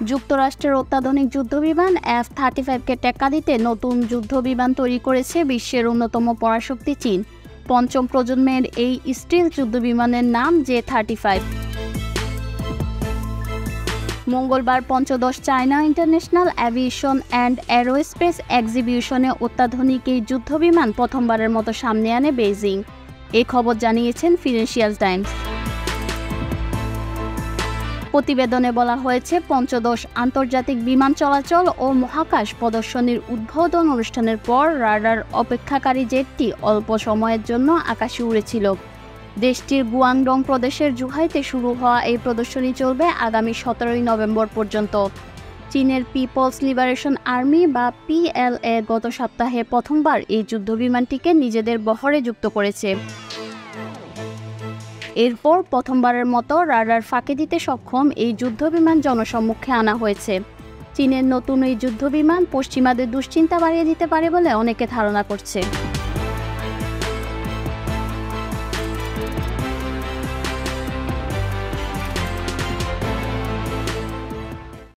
যুক্তরাষ্ট্রের অত্যাধুনিক যুদ্ধবিমান F-35কে টেক্কা দিতে নতুন যুদ্ধবিমান তৈরি করেছে বিশ্বের অন্যতম পরাশক্তি চীন। পঞ্চম প্রজন্মের এই স্টিল যুদ্ধবিমানের নাম J-35। মঙ্গলবার পঞ্চদশ China international aviation and aerospace এক্সিবিশনে অত্যাধুনিক এই যুদ্ধবিমান প্রথমবারের মতো সামনে আনে বেইজিং। এই খবর জানিয়েছেন ফিনান্সিয়াল টাইমস। প্রতিবেদনে বলা হয়েছে, পঞ্চদশ আন্তর্জাতিক বিমান চলাচল ও মহাকাশ প্রদর্শনীর উদ্বোধন অনুষ্ঠানের পর রাডার অপেক্ষাকারী জেটটি অল্প সময়ের জন্য আকাশে উড়েছিল। দেশটির গুয়াংডং প্রদেশের জুহাইতে শুরু হওয়া এই প্রদর্শনী চলবে আগামী 17 নভেম্বর পর্যন্ত। চীনের পিপলস লিবারেশন আর্মি বা PLA গত সপ্তাহে প্রথমবার এই যুদ্ধবিমানটিকে নিজেদের বহরে যুক্ত করেছে। এরপর প্রথমবারের মতো রাডার ফাঁকি দিতে সক্ষম এই যুদ্ধবিমান জনসম্মুখে আনা হয়েছে। চীনের নতুন এই যুদ্ধবিমান পশ্চিমাদের দুশ্চিন্তা বাড়িয়ে দিতে পারে বলে অনেকে ধারণা করছে।